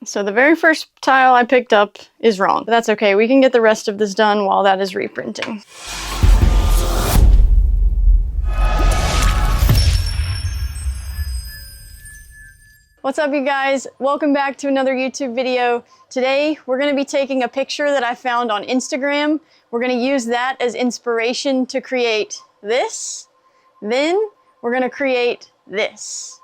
So the very first tile I picked up is wrong, but that's okay. We can get the rest of this done while that is reprinting. What's up, you guys? Welcome back to another YouTube video. Today, we're gonna be taking a picture that I found on Instagram. We're gonna use that as inspiration to create this. Then, we're gonna create this.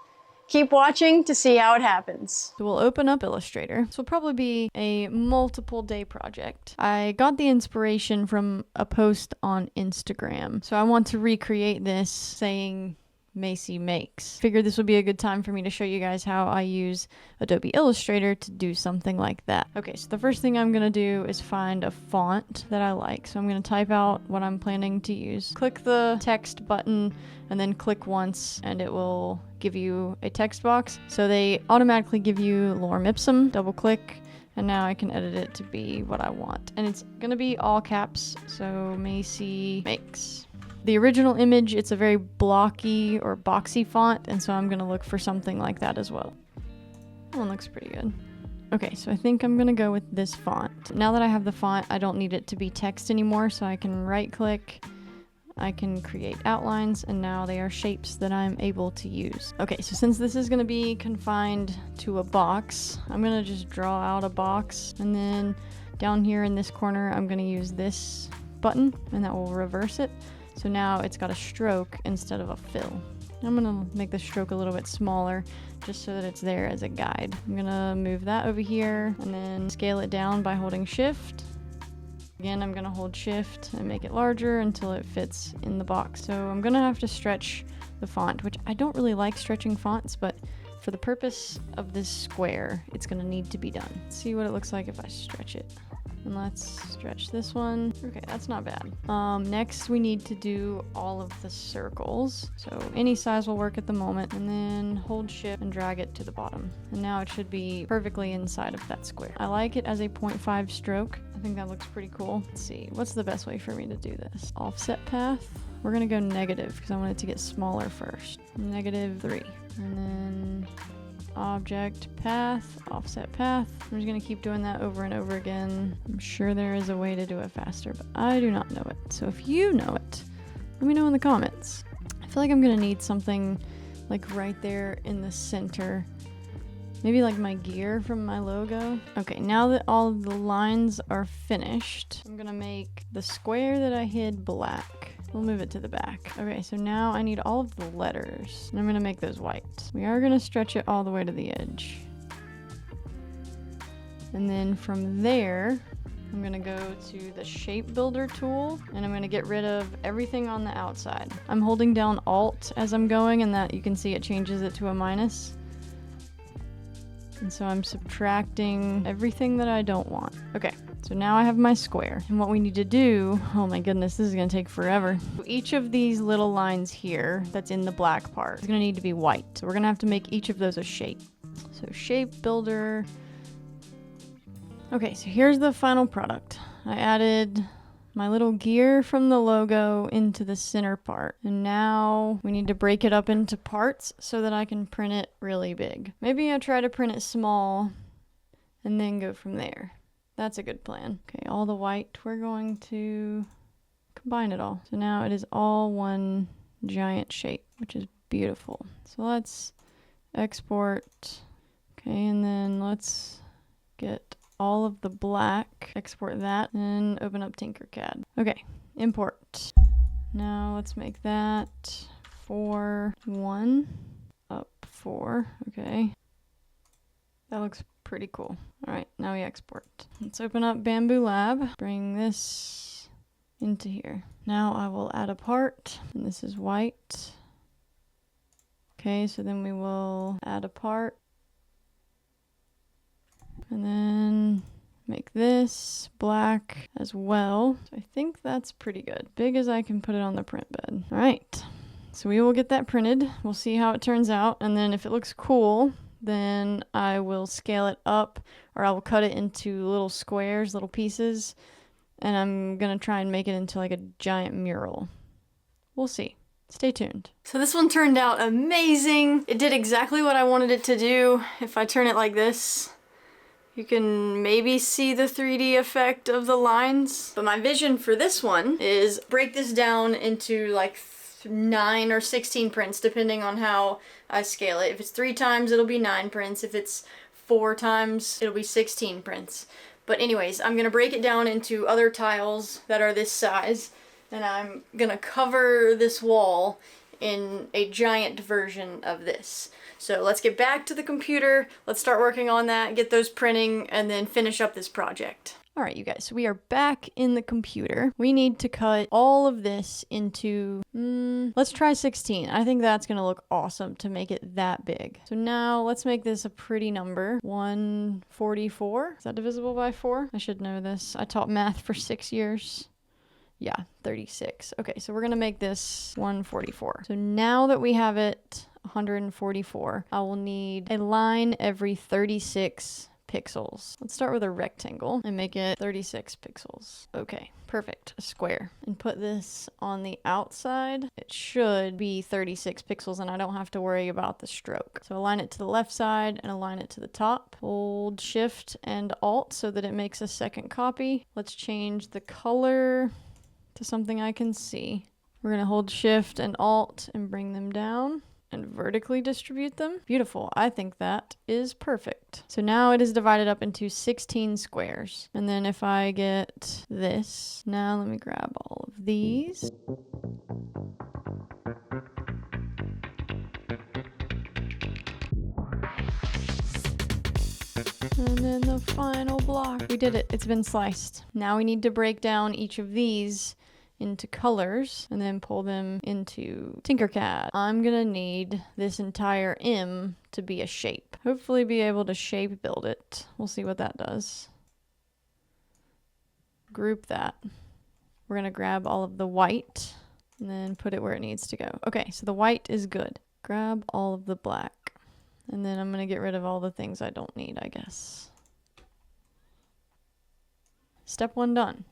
Keep watching to see how it happens. So we'll open up Illustrator. This will probably be a multiple day project. I got the inspiration from a post on Instagram. So I want to recreate this saying Macy Makes. Figured this would be a good time for me to show you guys how I use Adobe Illustrator to do something like that. Okay, so the first thing I'm gonna do is find a font that I like. So I'm gonna type out what I'm planning to use. Click the text button and then click once and it will give you a text box. So they automatically give you lorem ipsum. Double click and now I can edit it to be what I want. And it's gonna be all caps, so Macy Makes. The original image, it's a very blocky or boxy font, and so I'm gonna look for something like that as well. That one looks pretty good. Okay, so I think I'm gonna go with this font. Now that I have the font, I don't need it to be text anymore, so I can right click, I can create outlines, and now they are shapes that I'm able to use. Okay, so since this is gonna be confined to a box, I'm gonna just draw out a box, and then down here in this corner, I'm gonna use this button, and that will reverse it. So now it's got a stroke instead of a fill. I'm gonna make the stroke a little bit smaller just so that it's there as a guide. I'm gonna move that over here and then scale it down by holding shift. Again, I'm gonna hold shift and make it larger until it fits in the box. So I'm gonna have to stretch the font, which I don't really like stretching fonts, but for the purpose of this square, it's gonna need to be done. Let's see what it looks like if I stretch it. And let's stretch this one. Okay, that's not bad. Next we need to do all of the circles. So any size will work at the moment. And then hold shift and drag it to the bottom. And now it should be perfectly inside of that square. I like it as a 0.5 stroke. I think that looks pretty cool. Let's see, what's the best way for me to do this? Offset path. We're gonna go negative because I want it to get smaller first. -3. And then object path, offset path. I'm just gonna keep doing that over and over again. I'm sure there is a way to do it faster, but I do not know it. So if you know it, let me know in the comments. I feel like I'm gonna need something like right there in the center. Maybe like my gear from my logo. Okay, now that all of the lines are finished, I'm gonna make the square that I hid black. We'll move it to the back. Okay, so now I need all of the letters, and I'm gonna make those white. We are gonna stretch it all the way to the edge. And then from there, I'm gonna go to the shape builder tool, and I'm gonna get rid of everything on the outside. I'm holding down Alt as I'm going, and that you can see it changes it to a minus. And so I'm subtracting everything that I don't want. Okay, so now I have my square. And what we need to do, oh my goodness, this is gonna take forever. So each of these little lines here that's in the black part is gonna need to be white. So we're gonna have to make each of those a shape. So shape builder. Okay, so here's the final product. I added my little gear from the logo into the center part. And now we need to break it up into parts so that I can print it really big. Maybe I try to print it small and then go from there. That's a good plan. Okay, all the white, we're going to combine it all. So now it is all one giant shape, which is beautiful. So let's export. Okay, and then let's get all of the black, export that, and open up Tinkercad. Okay, import. Now let's make that 4, 1, up 4, okay. That looks pretty cool. All right, now we export. Let's open up Bamboo Lab, bring this into here. Now I will add a part, and this is white. Okay, so then we will add a part. And then make this black as well. So I think that's pretty good. Big as I can put it on the print bed. All right, so we will get that printed. We'll see how it turns out. And then if it looks cool, then I will scale it up, or I will cut it into little squares, little pieces. And I'm gonna try and make it into like a giant mural. We'll see. Stay tuned. So this one turned out amazing. It did exactly what I wanted it to do. If I turn it like this, You can maybe see the 3D effect of the lines. But my vision for this one is break this down into like 9 or 16 prints, depending on how I scale it. If it's 3 times, it'll be 9 prints. If it's 4 times, it'll be 16 prints. But anyways, I'm gonna break it down into other tiles that are this size, and I'm gonna cover this wall in a giant version of this. So let's get back to the computer, let's start working on that, get those printing, and then finish up this project. All right, you guys, so we are back in the computer. We need to cut all of this into, let's try 16. I think that's gonna look awesome to make it that big. So now let's make this a pretty number, 144. Is that divisible by 4? I should know this. I taught math for 6 years. Yeah, 36. Okay, so we're gonna make this 144. So now that we have it 144, I will need a line every 36 pixels. Let's start with a rectangle and make it 36 pixels. Okay, perfect. A square. And put this on the outside. It should be 36 pixels and I don't have to worry about the stroke. So align it to the left side and align it to the top. Hold Shift and Alt so that it makes a second copy. Let's change the color to something I can see. We're gonna hold Shift and Alt and bring them down and vertically distribute them. Beautiful. I think that is perfect. So now it is divided up into 16 squares. And then if I get this, now let me grab all of these. And then the final block. We did it. It's been sliced. Now we need to break down each of these into colors and then pull them into Tinkercad. I'm gonna need this entire M to be a shape. Hopefully be able to shape build it. We'll see what that does. Group that. We're gonna grab all of the white and then put it where it needs to go. Okay, so the white is good. Grab all of the black. And then I'm gonna get rid of all the things I don't need, I guess. Step 1 done.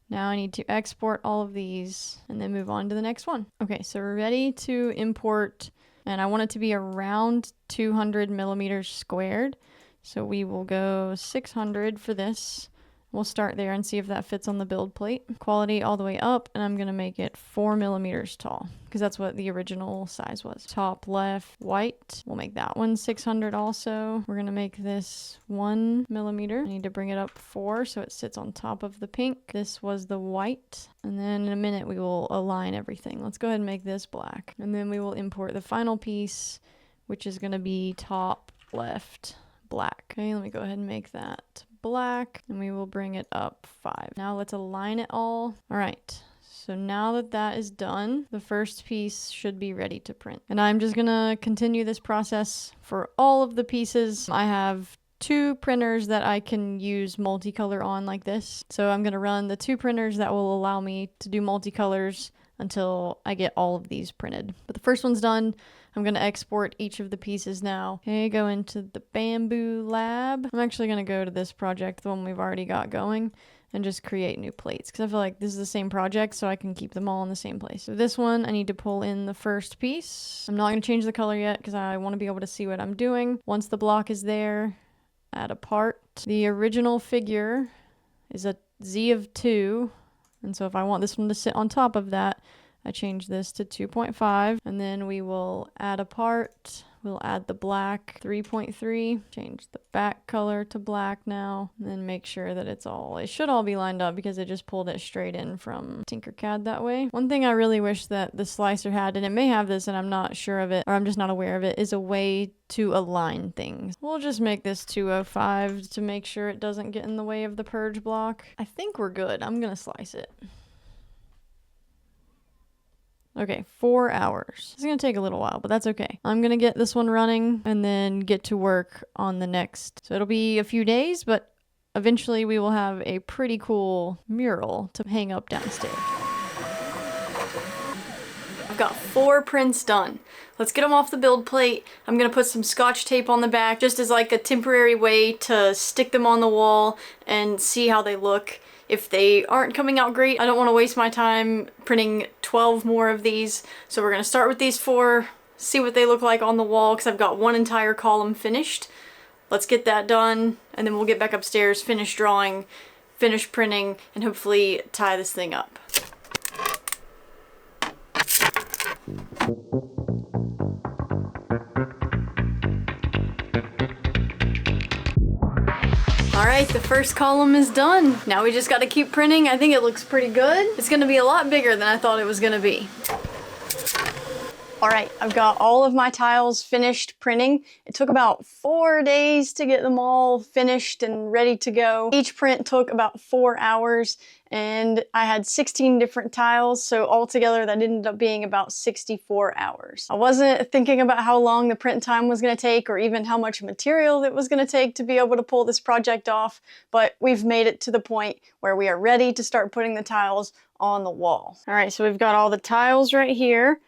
Now I need to export all of these and then move on to the next one. Okay, so we're ready to import, and I want it to be around 200 millimeters squared. So we will go 600 for this. We'll start there and see if that fits on the build plate. Quality all the way up, and I'm gonna make it 4 millimeters tall because that's what the original size was. Top left, white. We'll make that one 600 also. We're gonna make this 1 millimeter. I need to bring it up 4 so it sits on top of the pink. This was the white. And then in a minute we will align everything. Let's go ahead and make this black. And then we will import the final piece, which is gonna be top left black. Okay, let me go ahead and make that black, and we will bring it up 5. Now let's align it all. All right, so now that that is done, the first piece should be ready to print. And I'm just gonna continue this process for all of the pieces. I have 2 printers that I can use multicolor on like this. So I'm gonna run the 2 printers that will allow me to do multicolors until I get all of these printed. But the first one's done. I'm gonna export each of the pieces now. Okay, go into the Bamboo Lab. I'm actually gonna go to this project, the one we've already got going, and just create new plates because I feel like this is the same project, so I can keep them all in the same place. So this one, I need to pull in the first piece. I'm not gonna change the color yet because I wanna be able to see what I'm doing. Once the block is there, add a part. The original figure is a Z of 2, and so if I want this one to sit on top of that, I change this to 2.5, and then we will add a part. We'll add the black 3.3, change the back color to black now, and then make sure that it should all be lined up because it just pulled it straight in from Tinkercad that way. One thing I really wish that the slicer had, and it may have this and I'm not sure of it, or I'm just not aware of it, is a way to align things. We'll just make this 205 to make sure it doesn't get in the way of the purge block. I think we're good. I'm gonna slice it. Okay, 4 hours. It's gonna take a little while, but that's okay. I'm gonna get this one running and then get to work on the next. So it'll be a few days, but eventually we will have a pretty cool mural to hang up downstairs. I've got 4 prints done. Let's get them off the build plate. I'm gonna put some Scotch tape on the back just as like a temporary way to stick them on the wall and see how they look. If they aren't coming out great, I don't want to waste my time printing 12 more of these. So we're going to start with these 4, see what they look like on the wall because I've got one entire column finished. let's get that done, and then we'll get back upstairs, finish drawing, finish printing, and hopefully tie this thing up. Alright, the first column is done. Now we just gotta keep printing. I think it looks pretty good. It's gonna be a lot bigger than I thought it was gonna be. Alright, I've got all of my tiles finished printing. It took about 4 days to get them all finished and ready to go. Each print took about 4 hours, and I had 16 different tiles, so altogether that ended up being about 64 hours. I wasn't thinking about how long the print time was going to take or even how much material it was going to take to be able to pull this project off, but we've made it to the point where we are ready to start putting the tiles on the wall. Alright, so we've got all the tiles right here.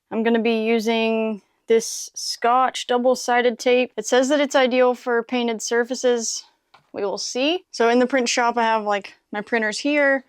I'm going to be using this Scotch double-sided tape. It says that it's ideal for painted surfaces. We will see. So in the print shop, I have like my printers here.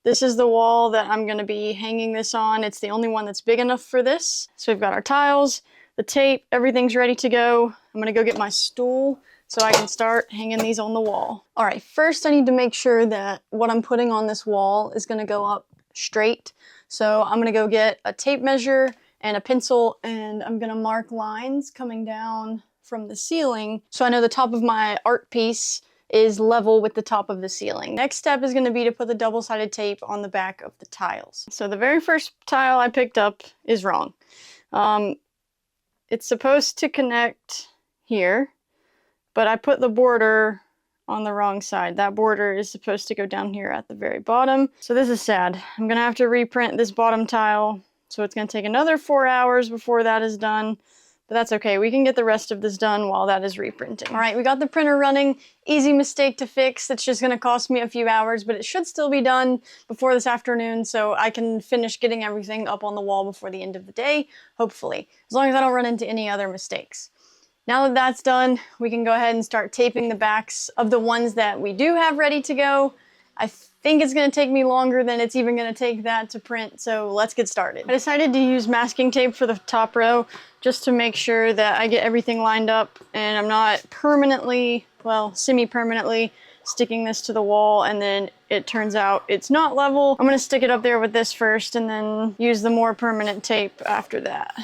This is the wall that I'm going to be hanging this on. It's the only one that's big enough for this. So we've got our tiles, the tape, everything's ready to go. I'm going to go get my stool so I can start hanging these on the wall. All right, first I need to make sure that what I'm putting on this wall is going to go up straight. So I'm going to go get a tape measure and a pencil, and I'm gonna mark lines coming down from the ceiling so I know the top of my art piece is level with the top of the ceiling. Next step is gonna be to put the double-sided tape on the back of the tiles. So the very first tile I picked up is wrong. It's supposed to connect here, but I put the border on the wrong side. That border is supposed to go down here at the very bottom. So this is sad. I'm gonna have to reprint this bottom tile. So it's going to take another 4 hours before that is done, but that's okay. We can get the rest of this done while that is reprinting. All right, we got the printer running. Easy mistake to fix. It's just going to cost me a few hours, but it should still be done before this afternoon, so I can finish getting everything up on the wall before the end of the day, hopefully, as long as I don't run into any other mistakes. Now that that's done, we can go ahead and start taping the backs of the ones that we do have ready to go. I think it's going to take me longer than it's even going to take that to print, so let's get started. I decided to use masking tape for the top row just to make sure that I get everything lined up and I'm not permanently, well, semi-permanently sticking this to the wall and then it turns out it's not level. I'm going to stick it up there with this first and then use the more permanent tape after that.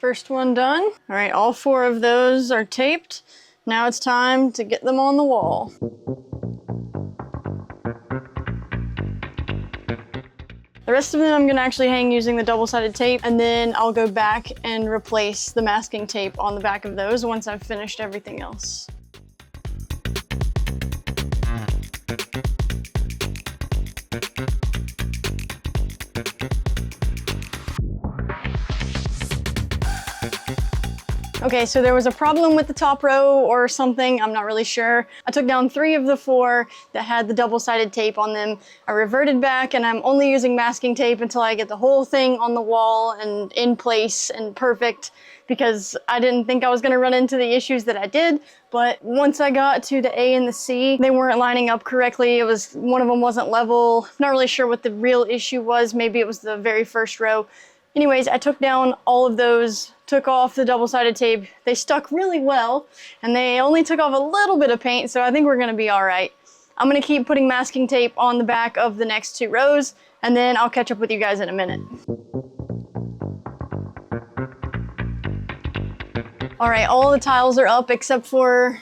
First one done. All right, all 4 of those are taped. Now it's time to get them on the wall. The rest of them I'm going to actually hang using the double-sided tape, and then I'll go back and replace the masking tape on the back of those once I've finished everything else. Okay, so there was a problem with the top row or something, I'm not really sure. I took down 3 of the 4 that had the double-sided tape on them. I reverted back and I'm only using masking tape until I get the whole thing on the wall and in place and perfect, because I didn't think I was gonna run into the issues that I did. But once I got to the A and the C, they weren't lining up correctly. One of them wasn't level. Not really sure what the real issue was. Maybe it was the very first row. Anyways, I took down all of those, took off the double-sided tape. They stuck really well, and they only took off a little bit of paint, so I think we're gonna be all right. I'm gonna keep putting masking tape on the back of the next 2 rows, and then I'll catch up with you guys in a minute. All right, all the tiles are up except for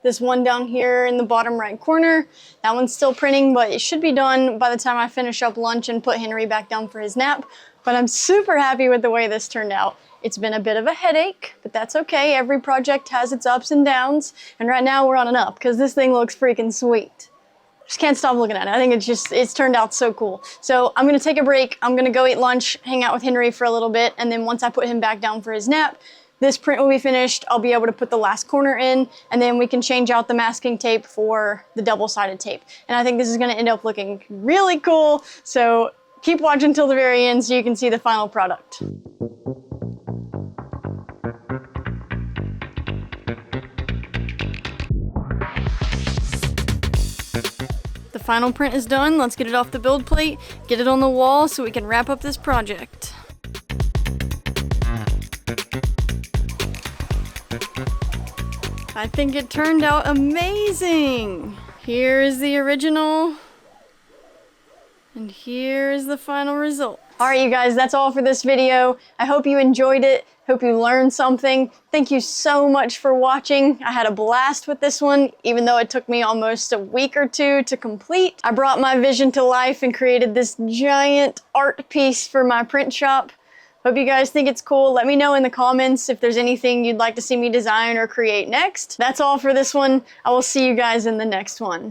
this one down here in the bottom right corner. That one's still printing, but it should be done by the time I finish up lunch and put Henry back down for his nap. But I'm super happy with the way this turned out. It's been a bit of a headache, but that's okay. Every project has its ups and downs, and right now we're on an up because this thing looks freaking sweet. Just can't stop looking at it. I think it's turned out so cool. So I'm gonna take a break. I'm gonna go eat lunch, hang out with Henry for a little bit, and then once I put him back down for his nap, this print will be finished. I'll be able to put the last corner in, and then we can change out the masking tape for the double-sided tape. And I think this is gonna end up looking really cool. So keep watching till the very end so you can see the final product. The final print is done. Let's get it off the build plate, get it on the wall so we can wrap up this project. I think it turned out amazing. Here is the original, and here is the final result. All right, you guys, that's all for this video. I hope you enjoyed it. Hope you learned something. Thank you so much for watching. I had a blast with this one, even though it took me almost a week or two to complete. I brought my vision to life and created this giant art piece for my print shop. Hope you guys think it's cool. Let me know in the comments if there's anything you'd like to see me design or create next. That's all for this one. I will see you guys in the next one.